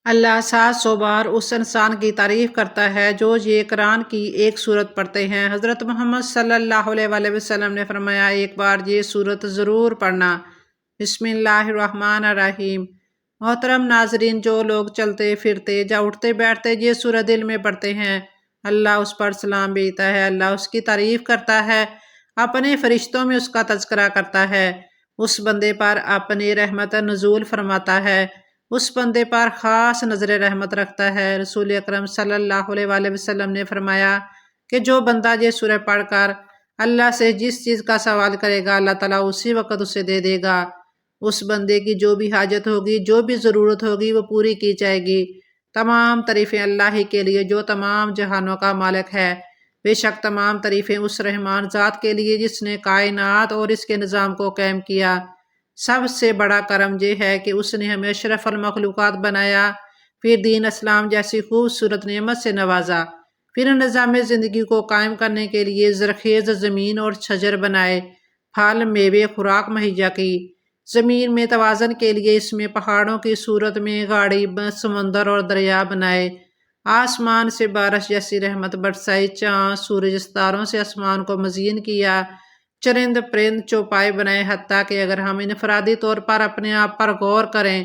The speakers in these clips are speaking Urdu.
اللہ 700 بار اس انسان کی تعریف کرتا ہے جو یہ قرآن کی ایک سورت پڑھتے ہیں۔ حضرت محمد صلی اللہ علیہ وآلہ وسلم نے فرمایا، ایک بار یہ سورت ضرور پڑھنا۔ بسم اللہ الرحمن الرحیم۔ محترم ناظرین، جو لوگ چلتے پھرتے یا اٹھتے بیٹھتے یہ سورت دل میں پڑھتے ہیں، اللہ اس پر سلام بھیجتا ہے، اللہ اس کی تعریف کرتا ہے، اپنے فرشتوں میں اس کا تذکرہ کرتا ہے، اس بندے پر اپنی رحمت نزول فرماتا ہے، اس بندے پر خاص نظر رحمت رکھتا ہے۔ رسول اکرم صلی اللہ علیہ وآلہ وسلم نے فرمایا کہ جو بندہ یہ سورہ پڑھ کر اللہ سے جس چیز کا سوال کرے گا، اللہ تعالیٰ اسی وقت اسے دے دے گا۔ اس بندے کی جو بھی حاجت ہوگی، جو بھی ضرورت ہوگی، وہ پوری کی جائے گی۔ تمام تعریفیں اللہ ہی کے لیے جو تمام جہانوں کا مالک ہے۔ بے شک تمام تعریفیں اس رحمان ذات کے لیے جس نے کائنات اور اس کے نظام کو قائم کیا۔ سب سے بڑا کرم یہ ہے کہ اس نے ہمیں اشرف المخلوقات بنایا، پھر دین اسلام جیسی خوبصورت نعمت سے نوازا، پھر نظام زندگی کو قائم کرنے کے لیے زرخیز زمین اور شجر بنائے، پھل میوے خوراک مہیا کی۔ زمین میں توازن کے لیے اس میں پہاڑوں کی صورت میں گاڑی، سمندر اور دریا بنائے، آسمان سے بارش جیسی رحمت برسائی، چاند سورج ستاروں سے آسمان کو مزین کیا، چرند پرند چوپائے بنائے۔ حتیٰ کہ اگر ہم انفرادی طور پر اپنے آپ پر غور کریں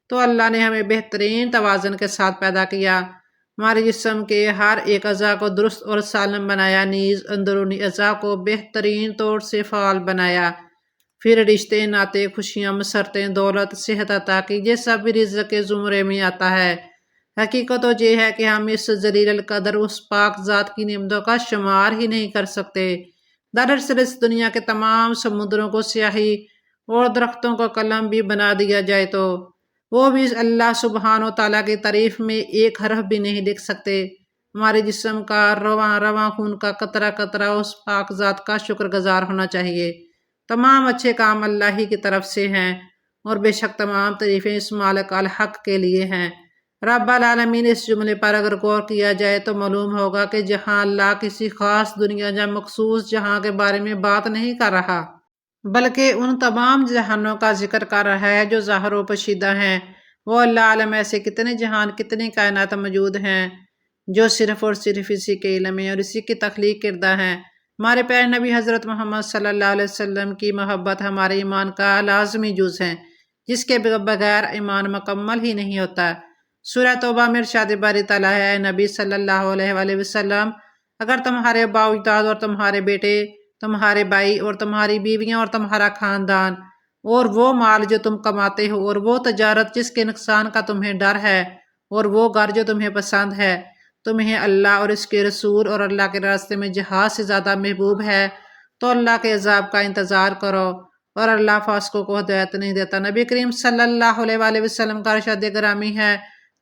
تو اللہ نے ہمیں بہترین توازن کے ساتھ پیدا کیا۔ ہمارے جسم کے ہر ایک اعضاء کو درست اور سالم بنایا، نیز اندرونی اعضاء کو بہترین طور سے فعال بنایا۔ پھر رشتے ناطے، خوشیاں، مسرتیں، دولت، صحت عطا کی۔ یہ سب رزق کے زمرے میں آتا ہے۔ حقیقت تو یہ ہے کہ ہم اس ذلیل القدر اس پاک ذات کی نعمتوں کا شمار ہی نہیں کر سکتے۔ دراصل اس دنیا کے تمام سمندروں کو سیاہی اور درختوں کو قلم بھی بنا دیا جائے تو وہ بھی اللہ سبحانہ و تعالیٰ کی تعریف میں ایک حرف بھی نہیں لکھ سکتے۔ ہمارے جسم کا رواں رواں خون کا قطرہ قطرہ اس پاک ذات کا شکر گزار ہونا چاہیے۔ تمام اچھے کام اللہ ہی کی طرف سے ہیں اور بے شک تمام تعریفیں اس مالک الحق کے لیے ہیں۔ رب العالمین، اس جملے پر اگر غور کیا جائے تو معلوم ہوگا کہ جہاں اللہ کسی خاص دنیا یا مخصوص جہاں کے بارے میں بات نہیں کر رہا، بلکہ ان تمام جہانوں کا ذکر کر رہا ہے جو ظاہر و پوشیدہ ہیں۔ وہ اللہ عالم ایسے کتنے جہان، کتنی کائنات موجود ہیں جو صرف اور صرف اسی کے علم میں اور اسی کی تخلیق کردہ ہیں۔ ہمارے پیارے نبی حضرت محمد صلی اللہ علیہ وسلم کی محبت ہمارے ایمان کا لازمی جز ہے، جس کے بغیر ایمان مکمل ہی نہیں ہوتا۔ سورہ توبہ میں ارشاد باری تعالیٰ ہے، اے نبی صلی اللہ علیہ وآلہ وسلم، اگر تمہارے ابا و اجداد اور تمہارے بیٹے، تمہارے بھائی اور تمہاری بیویاں اور تمہارا خاندان اور وہ مال جو تم کماتے ہو اور وہ تجارت جس کے نقصان کا تمہیں ڈر ہے اور وہ گھر جو تمہیں پسند ہے، تمہیں اللہ اور اس کے رسول اور اللہ کے راستے میں جہاد سے زیادہ محبوب ہے، تو اللہ کے عذاب کا انتظار کرو اور اللہ فاسقوں کو ہدایت نہیں دیتا۔ نبی کریم صلی اللہ علیہ وآلہ وسلم کا ارشاد گرامی ہے،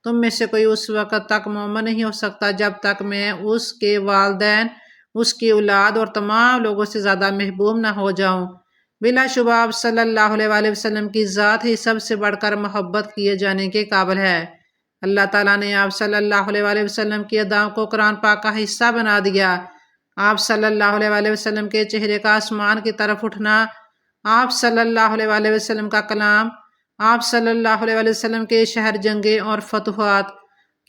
تم میں سے کوئی اس وقت تک مومن نہیں ہو سکتا جب تک میں اس کے والدین، اس کی اولاد اور تمام لوگوں سے زیادہ محبوب نہ ہو جاؤں۔ بلا شبہ آپ صلی اللہ علیہ وآلہ وسلم کی ذات ہی سب سے بڑھ کر محبت کیے جانے کے قابل ہے۔ اللہ تعالیٰ نے آپ صلی اللہ علیہ وآلہ وسلم کی اداؤں کو قرآن پاک کا حصہ بنا دیا۔ آپ صلی اللہ علیہ وآلہ وسلم کے چہرے کا آسمان کی طرف اٹھنا، آپ صلی اللہ علیہ وآلہ وسلم کا کلام، آپ صلی اللہ علیہ وآلہ وسلم کے شہر جنگیں اور فتوحات،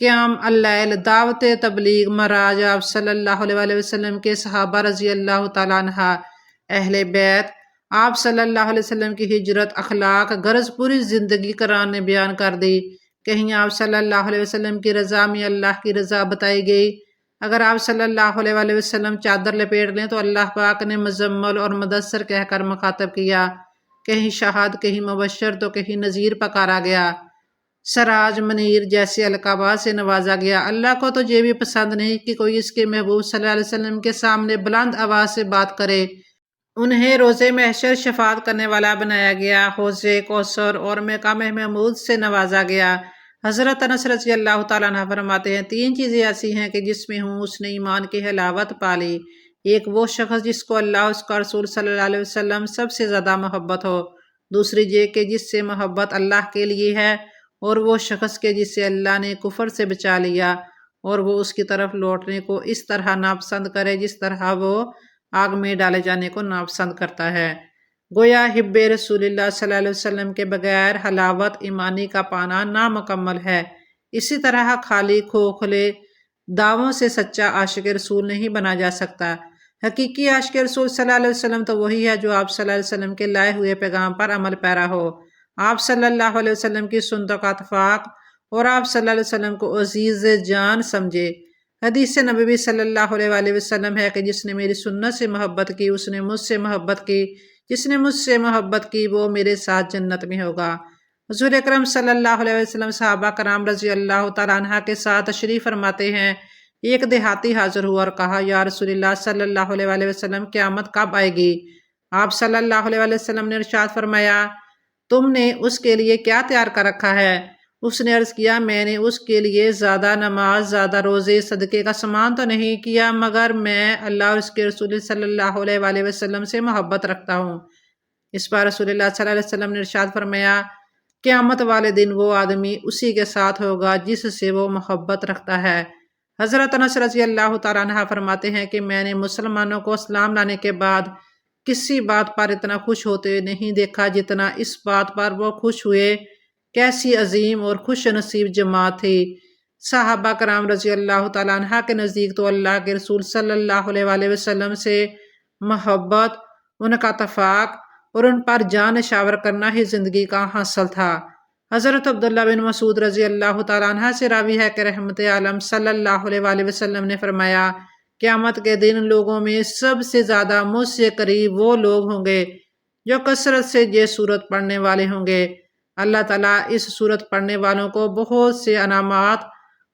قیام اللیل، دعوت تبلیغ، معراج، آپ صلی اللہ علیہ وآلہ وسلم کے صحابہ رضی اللہ تعالیٰ عنہ، اہل بیت، آپ صلی اللہ علیہ وسلم کی ہجرت، اخلاق، غرض پوری زندگی قرآن نے بیان کر دی۔ کہیں آپ صلی اللہ علیہ وسلم کی رضا میں اللہ کی رضا بتائی گئی۔ اگر آپ صلی اللہ علیہ وآلہ وسلم چادر لپیٹ لیں تو اللہ پاک نے مزمل اور مدثر کہہ کر مخاطب کیا۔ کہیں شاہد، کہیں مبشر تو کہیں نذیر پکارا گیا۔ سراج منیر جیسے القابات سے نوازا گیا۔ اللہ کو تو یہ بھی پسند نہیں کہ کوئی اس کے محبوب صلی اللہ علیہ وسلم کے سامنے بلند آواز سے بات کرے۔ انہیں روز محشر شفاعت کرنے والا بنایا گیا، حوض کوثر اور مقام محمود سے نوازا گیا۔ حضرت انس رضی اللہ تعالیٰ عنہ فرماتے ہیں، تین چیزیں ایسی ہیں کہ جس میں ہوں اس نے ایمان کی حلاوت پالی۔ ایک وہ شخص جس کو اللہ اس کا رسول صلی اللہ علیہ وسلم سب سے زیادہ محبت ہو، دوسری یہ کہ جس سے محبت اللہ کے لیے ہے، اور وہ شخص کے جس سے اللہ نے کفر سے بچا لیا اور وہ اس کی طرف لوٹنے کو اس طرح ناپسند کرے جس طرح وہ آگ میں ڈالے جانے کو ناپسند کرتا ہے۔ گویا حب رسول اللہ صلی اللہ علیہ وسلم کے بغیر حلاوت ایمانی کا پانا نامکمل ہے۔ اسی طرح خالی کھوکھلے دعووں سے سچا عاشق رسول نہیں بنا جا سکتا۔ حقیقی عاشق رسول صلی اللہ علیہ وسلم تو وہی ہے جو آپ صلی اللہ علیہ وسلم کے لائے ہوئے پیغام پر عمل پیرا ہو، آپ صلی اللہ علیہ وسلم کی سنتوں کا اتفاق اور آپ صلی اللہ علیہ وسلم کو عزیز جان سمجھے۔ حدیث نبوی صلی اللہ علیہ وسلم ہے کہ جس نے میری سنت سے محبت کی اس نے مجھ سے محبت کی، جس نے مجھ سے محبت کی وہ میرے ساتھ جنت میں ہوگا۔ حضور اکرم صلی اللہ علیہ وسلم صحابہ کرام رضی اللہ تعالیٰ عنہ کے ساتھ تشریف فرماتے ہیں۔ ایک دیہاتی حاضر ہوا اور کہا، یا رسول اللہ صلی اللہ علیہ وسلم قیامت کب آئے گی؟ آپ صلی اللہ علیہ وسلم نے ارشاد فرمایا، تم نے اس کے لیے کیا تیار کر رکھا ہے؟ اس نے عرض کیا، میں نے اس کے لیے زیادہ نماز، زیادہ روزے، صدقے کا سامان تو نہیں کیا، مگر میں اللہ اور اس کے رسول صلی اللہ علیہ وسلم سے محبت رکھتا ہوں۔ اس پر رسول اللہ صلی اللہ علیہ وسلم نے ارشاد فرمایا، قیامت والے دن وہ آدمی اسی کے ساتھ ہوگا جس سے وہ محبت رکھتا ہے۔ حضرت انس رضی اللہ تعالیٰ عنہ فرماتے ہیں کہ میں نے مسلمانوں کو اسلام لانے کے بعد کسی بات پر اتنا خوش ہوتے نہیں دیکھا جتنا اس بات پر وہ خوش ہوئے۔ کیسی عظیم اور خوش نصیب جماعت تھی۔ صحابہ کرام رضی اللہ تعالیٰ عنہ کے نزدیک تو اللہ کے رسول صلی اللہ علیہ وسلم سے محبت، ان کا اتفاق اور ان پر جان نشاور کرنا ہی زندگی کا حاصل تھا۔ حضرت عبداللہ بن مسعود رضی اللہ تعالیٰ عنہ سے راوی ہے کہ رحمت عالم صلی اللہ علیہ وسلم نے فرمایا، قیامت کے دن لوگوں میں سب سے زیادہ مجھ سے قریب وہ لوگ ہوں گے جو کثرت سے یہ سورت پڑھنے والے ہوں گے۔ اللہ تعالیٰ اس سورت پڑھنے والوں کو بہت سے انعامات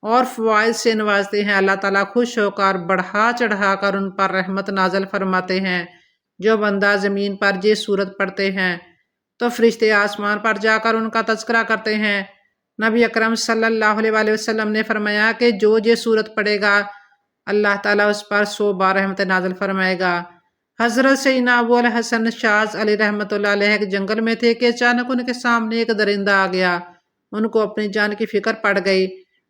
اور فوائد سے نوازتے ہیں۔ اللہ تعالیٰ خوش ہو کر بڑھا چڑھا کر ان پر رحمت نازل فرماتے ہیں۔ جو بندہ زمین پر یہ سورت پڑھتے ہیں تو فرشتے آسمان پر جا کر ان کا تذکرہ کرتے ہیں۔ نبی اکرم صلی اللہ علیہ وسلم نے فرمایا کہ جو یہ سورت پڑھے گا اللہ تعالیٰ اس پر 100 بار رحمت نازل فرمائے گا۔ حضرت سیدنا ابو الحسن شاذ علی رحمۃ اللہ علیہ کے جنگل میں تھے کہ اچانک ان کے سامنے ایک درندہ آ گیا۔ ان کو اپنی جان کی فکر پڑ گئی،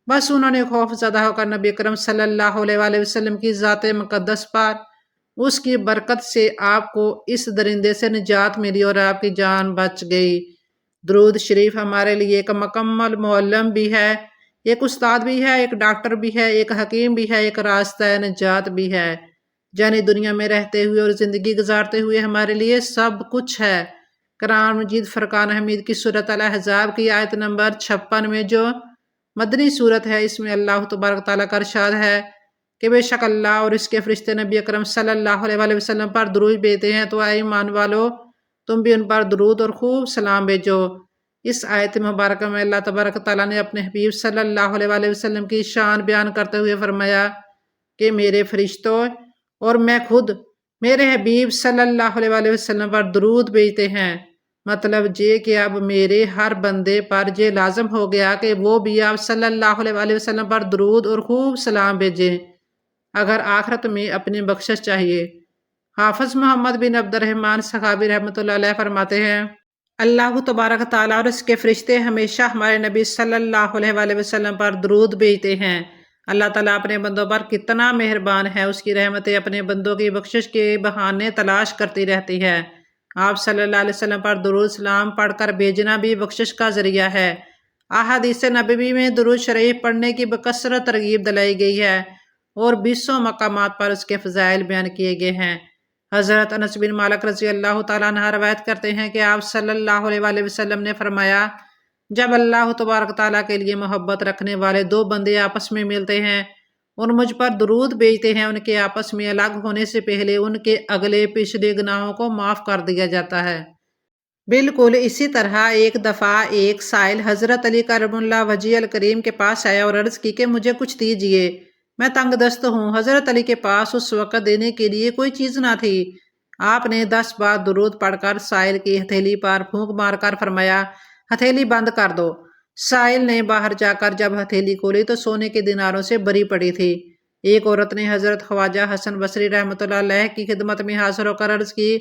بس انہوں نے خوف زدہ ہو کر نبی اکرم صلی اللہ علیہ وسلم کی ذات مقدس پر اس کی برکت سے آپ کو اس درندے سے نجات ملی اور آپ کی جان بچ گئی۔ درود شریف ہمارے لیے ایک مکمل معلم بھی ہے، ایک استاد بھی ہے، ایک ڈاکٹر بھی ہے، ایک حکیم بھی ہے، ایک راستہ نجات بھی ہے۔ جانی دنیا میں رہتے ہوئے اور زندگی گزارتے ہوئے ہمارے لیے سب کچھ ہے۔ قرآن مجید فرقان حمید کی سورۃ الاحزاب کی آیت نمبر 56 میں جو مدنی سورت ہے، اس میں اللہ تبارک تعالیٰ کا ارشاد ہے کہ بے شک اللہ اور اس کے فرشتے نبی اکرم صلی اللہ علیہ وسلم پر درود بھیجتے ہیں، تو اے ایمان والو تم بھی ان پر درود اور خوب سلام بھیجو۔ اس آیت مبارکہ میں اللہ تبارک تعالیٰ نے اپنے حبیب صلی اللہ علیہ وسلم کی شان بیان کرتے ہوئے فرمایا کہ میرے فرشتوں اور میں خود میرے حبیب صلی اللہ علیہ وسلم پر درود بھیجتے ہیں۔ مطلب یہ کہ اب میرے ہر بندے پر یہ لازم ہو گیا کہ وہ بھی آپ صلی اللہ علیہ وسلم پر درود اور خوب سلام بھیجیں اگر آخرت میں اپنی بخشش چاہیے۔ حافظ محمد بن عبد الرحمن صحابی رحمۃ اللہ علیہ فرماتے ہیں، اللہ تبارک تعالیٰ اور اس کے فرشتے ہمیشہ ہمارے نبی صلی اللہ علیہ وسلم پر درود بھیجتے ہیں۔ اللہ تعالیٰ اپنے بندوں پر کتنا مہربان ہے، اس کی رحمتیں اپنے بندوں کی بخشش کے بہانے تلاش کرتی رہتی ہے۔ آپ صلی اللہ علیہ وسلم پر درود سلام پڑھ کر بھیجنا بھی بخشش کا ذریعہ ہے۔ احادیث نبوی میں درود شریف پڑھنے کی بکثرت ترغیب دلائی گئی ہے اور 20 مقامات پر اس کے فضائل بیان کیے گئے ہیں۔ حضرت انس بن مالک رضی اللہ تعالیٰ عنہ روایت کرتے ہیں کہ آپ صلی اللہ علیہ وسلم نے فرمایا، جب اللہ تبارک تعالیٰ کے لیے محبت رکھنے والے دو بندے آپس میں ملتے ہیں اور مجھ پر درود بھیجتے ہیں، ان کے آپس میں الگ ہونے سے پہلے ان کے اگلے پچھلے گناہوں کو معاف کر دیا جاتا ہے۔ بالکل اسی طرح ایک دفعہ ایک سائل حضرت علی کرم اللہ وجہ الکریم کے پاس آیا اور عرض کی کہ مجھے کچھ دیجیے، میں تنگ دست ہوں۔ حضرت علی کے پاس اس وقت دینے کے لیے کوئی چیز نہ تھی۔ آپ نے 10 بار درود پڑھ کر سائل کی ہتھیلی پر پھونک مار کر فرمایا، ہتھیلی بند کر دو۔ سائل نے باہر جا کر جب ہتھیلی کھولی تو سونے کے دیناروں سے بری پڑی تھی۔ ایک عورت نے حضرت خواجہ حسن بصری رحمۃ اللہ علیہ کی خدمت میں حاضر ہو کر عرض کی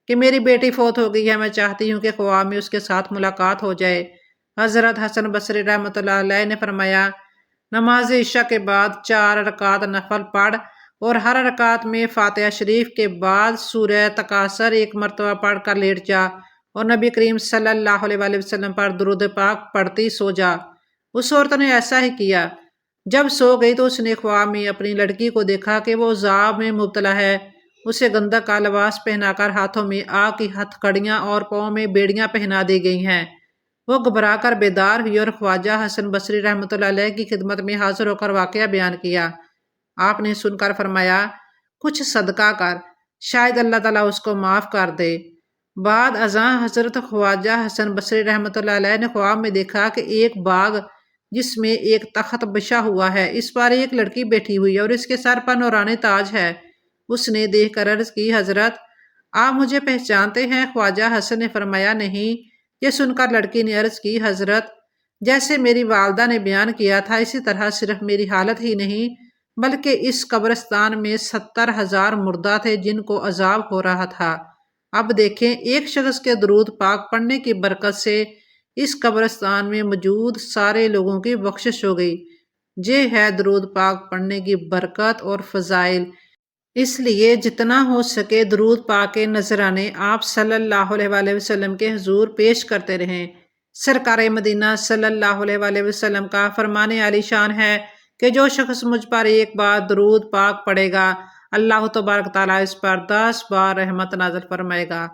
کہ میری بیٹی فوت ہو گئی ہے، میں چاہتی ہوں کہ خواب میں اس کے ساتھ ملاقات ہو جائے۔ حضرت حسن بصری رحمۃ اللہ علیہ نے فرمایا، نماز عشاء کے بعد 4 رکعت نفل پڑھ اور ہر رکعت میں فاتحہ شریف کے بعد سورہ تکاثر 1 مرتبہ پڑھ کر لیٹ جا اور نبی کریم صلی اللہ علیہ وسلم پر درود پاک پڑھتی سو جا۔ اس عورت نے ایسا ہی کیا۔ جب سو گئی تو اس نے خواب میں اپنی لڑکی کو دیکھا کہ وہ عذاب میں مبتلا ہے۔ اسے گندا کا لباس پہنا کر ہاتھوں میں آگ کی ہتھ کڑیاں اور پاؤں میں بیڑیاں پہنا دی گئی ہیں۔ وہ گھبرا کر بیدار ہوئی اور خواجہ حسن بصری رحمۃ اللہ علیہ کی خدمت میں حاضر ہو کر واقعہ بیان کیا۔ آپ نے سن کر فرمایا، کچھ صدقہ کر، شاید اللہ تعالیٰ اس کو معاف کر دے۔ بعد ازاں حضرت خواجہ حسن بصری رحمۃ اللہ علیہ نے خواب میں دیکھا کہ ایک باغ جس میں ایک تخت بچھا ہوا ہے، اس پر ایک لڑکی بیٹھی ہوئی ہے اور اس کے سر پر نورانی تاج ہے۔ اس نے دیکھ کر عرض کی، حضرت آپ مجھے پہچانتے ہیں؟ خواجہ حسن نے فرمایا، نہیں۔ یہ سن کر لڑکی نے عرض کی، حضرت جیسے میری والدہ نے بیان کیا تھا اسی طرح صرف میری حالت ہی نہیں بلکہ اس قبرستان میں 70,000 مردہ تھے جن کو عذاب ہو رہا تھا۔ اب دیکھیں، ایک شخص کے درود پاک پڑھنے کی برکت سے اس قبرستان میں موجود سارے لوگوں کی بخشش ہو گئی۔ یہ ہے درود پاک پڑھنے کی برکت اور فضائل۔ اس لیے جتنا ہو سکے درود پاک کے نذرانے آپ صلی اللہ علیہ وآلہ وسلم کے حضور پیش کرتے رہیں۔ سرکار مدینہ صلی اللہ علیہ وآلہ وسلم کا فرمان عالی شان ہے کہ جو شخص مجھ پر ایک بار درود پاک پڑھے گا، اللہ تبارک تعالیٰ اس پر 10 بار رحمت نازل فرمائے گا۔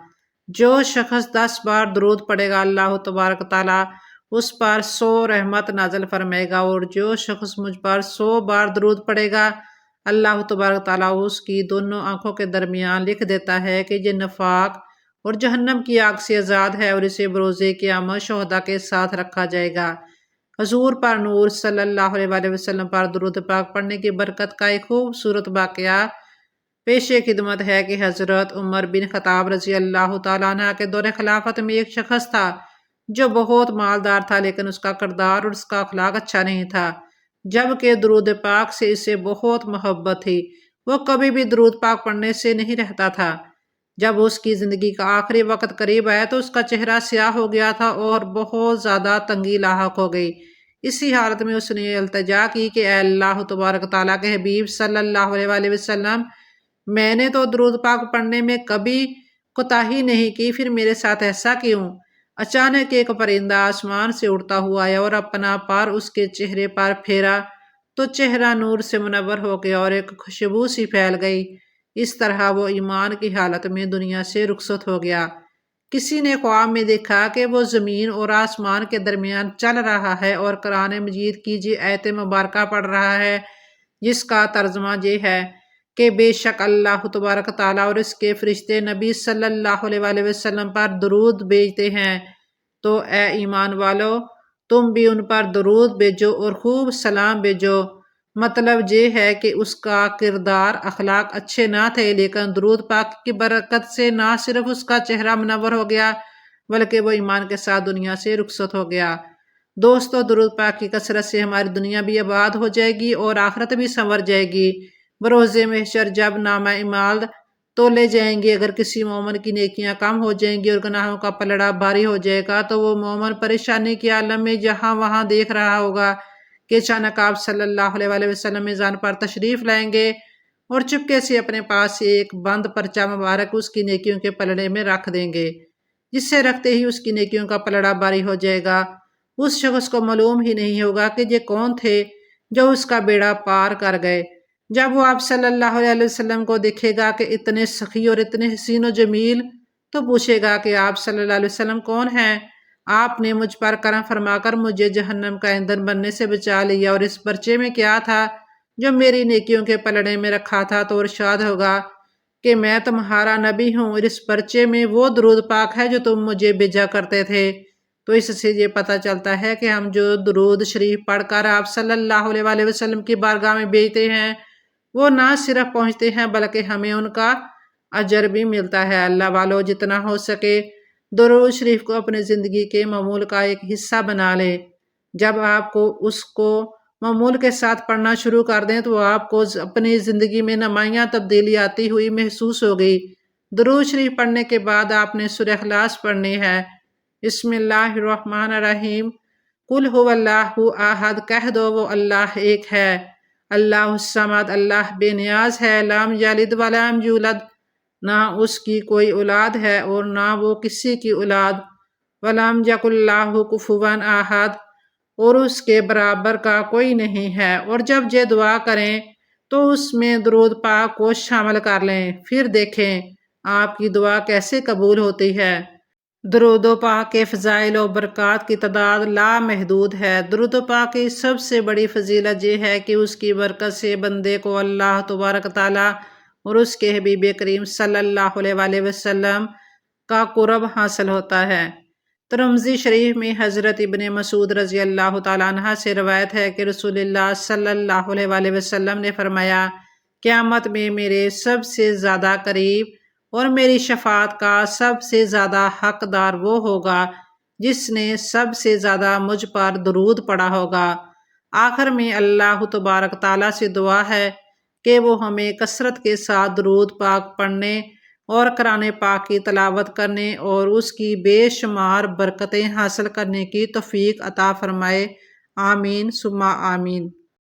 جو شخص 10 بار درود پڑھے گا، اللہ تبارک تعالیٰ اس پر 100 رحمت نازل فرمائے گا، اور جو شخص مجھ پر 100 بار درود پڑھے گا، اللہ تبارک تعالیٰ اس کی دونوں آنکھوں کے درمیان لکھ دیتا ہے کہ یہ نفاق اور جہنم کی آگ سے آزاد ہے، اور اسے بروز قیامت شہداء کے ساتھ رکھا جائے گا۔ حضور پر نور صلی اللہ علیہ وآلہ وسلم پر درود پاک پڑھنے کی برکت کا ایک خوبصورت واقعہ پیش خدمت ہے کہ حضرت عمر بن خطاب رضی اللہ تعالیٰ عنہ کے دور خلافت میں ایک شخص تھا جو بہت مالدار تھا، لیکن اس کا کردار اور اس کا اخلاق اچھا نہیں تھا، جبکہ درود پاک سے اسے بہت محبت تھی۔ وہ کبھی بھی درود پاک پڑھنے سے نہیں رہتا تھا۔ جب اس کی زندگی کا آخری وقت قریب آیا تو اس کا چہرہ سیاہ ہو گیا تھا اور بہت زیادہ تنگی لاحق ہو گئی۔ اسی حالت میں اس نے التجا کی کہ اے اللہ تبارک تعالیٰ کے حبیب صلی اللہ علیہ وآلہ وسلم، میں نے تو درود پاک پڑھنے میں کبھی کوتاہی نہیں کی، پھر میرے ساتھ ایسا کیوں؟ اچانک ایک پرندہ آسمان سے اڑتا ہوا آیا اور اپنا پر اس کے چہرے پر پھیرا تو چہرہ نور سے منور ہو گیا اور ایک خوشبو سی پھیل گئی۔ اس طرح وہ ایمان کی حالت میں دنیا سے رخصت ہو گیا۔ کسی نے خواب میں دیکھا کہ وہ زمین اور آسمان کے درمیان چل رہا ہے اور قرآن مجید کی یہ آیت مبارکہ پڑھ رہا ہے، جس کا ترجمہ یہ ہے کہ بے شک اللہ تبارک تعالیٰ اور اس کے فرشتے نبی صلی اللہ علیہ وآلہ وسلم پر درود بھیجتے ہیں، تو اے ایمان والو تم بھی ان پر درود بھیجو اور خوب سلام بھیجو۔ مطلب یہ ہے کہ اس کا کردار اخلاق اچھے نہ تھے، لیکن درود پاک کی برکت سے نہ صرف اس کا چہرہ منور ہو گیا بلکہ وہ ایمان کے ساتھ دنیا سے رخصت ہو گیا۔ دوستو، درود پاک کی کثرت سے ہماری دنیا بھی آباد ہو جائے گی اور آخرت بھی سنور جائے گی۔ بروز محشر جب نامہ اعمال تولے جائیں گے، اگر کسی مومن کی نیکیاں کم ہو جائیں گی اور گناہوں کا پلڑا بھاری ہو جائے گا تو وہ مومن پریشانی کے عالم میں جہاں وہاں دیکھ رہا ہوگا کہ اچانک آپ صلی اللہ علیہ وآلہ وسلم میزان پر تشریف لائیں گے اور چپکے سے اپنے پاس ایک بند پرچہ مبارک اس کی نیکیوں کے پلڑے میں رکھ دیں گے، جس سے رکھتے ہی اس کی نیکیوں کا پلڑا بھاری ہو جائے گا۔ اس شخص کو معلوم ہی نہیں ہوگا کہ یہ کون تھے جو اس کا بیڑا پار کر گئے۔ جب وہ آپ صلی اللہ علیہ وسلم کو دیکھے گا کہ اتنے سخی اور اتنے حسین و جمیل، تو پوچھے گا کہ آپ صلی اللہ علیہ وسلم کون ہیں؟ آپ نے مجھ پر کرم فرما کر مجھے جہنم کا ایندھن بننے سے بچا لیا، اور اس پرچے میں کیا تھا جو میری نیکیوں کے پلڑے میں رکھا تھا؟ تو ارشاد ہوگا کہ میں تمہارا نبی ہوں اور اس پرچے میں وہ درود پاک ہے جو تم مجھے بھیجا کرتے تھے۔ تو اس سے یہ پتہ چلتا ہے کہ ہم جو درود شریف پڑھ کر آپ صلی اللہ علیہ وآلہ وسلم کی بارگاہ میں بھیجتے ہیں، وہ نہ صرف پہنچتے ہیں بلکہ ہمیں ان کا اجر بھی ملتا ہے۔ اللہ والو، جتنا ہو سکے درود شریف کو اپنی زندگی کے معمول کا ایک حصہ بنا لیں۔ جب آپ کو اس کو معمول کے ساتھ پڑھنا شروع کر دیں تو آپ کو اپنی زندگی میں نمایاں تبدیلی آتی ہوئی محسوس ہوگی۔ درود شریف پڑھنے کے بعد آپ نے سورہ اخلاص پڑھنی ہے۔ بسم اللہ الرحمن الرحیم، قل هو اللہ احد، کہہ دو وہ اللہ ایک ہے، اللہ الصمد، اللہ بے نیاز ہے، لم یلد ولم یولد، نہ اس کی کوئی اولاد ہے اور نہ وہ کسی کی اولاد، ولم یکن لہ کفوا احد، اور اس کے برابر کا کوئی نہیں ہے، اور جب یہ دعا کریں تو اس میں درود پاک کو شامل کر لیں، پھر دیکھیں آپ کی دعا کیسے قبول ہوتی ہے۔ درود و پاک کے فضائل و برکات کی تعداد لامحدود ہے۔ درود و پاک کی سب سے بڑی فضیلت یہ ہے کہ اس کی برکت سے بندے کو اللہ تبارک تعالیٰ اور اس کے حبیب کریم صلی اللہ علیہ وآلہ وسلم کا قرب حاصل ہوتا ہے۔ ترمذی شریف میں حضرت ابن مسعود رضی اللہ تعالیٰ عنہ سے روایت ہے کہ رسول اللہ صلی اللہ علیہ وآلہ وسلم نے فرمایا، قیامت میں میرے سب سے زیادہ قریب اور میری شفاعت کا سب سے زیادہ حقدار وہ ہوگا جس نے سب سے زیادہ مجھ پر درود پڑھا ہوگا۔ آخر میں اللہ تبارک تعالیٰ سے دعا ہے کہ وہ ہمیں کثرت کے ساتھ درود پاک پڑھنے اور قرآن پاک کی تلاوت کرنے اور اس کی بے شمار برکتیں حاصل کرنے کی توفیق عطا فرمائے۔ آمین ثم آمین۔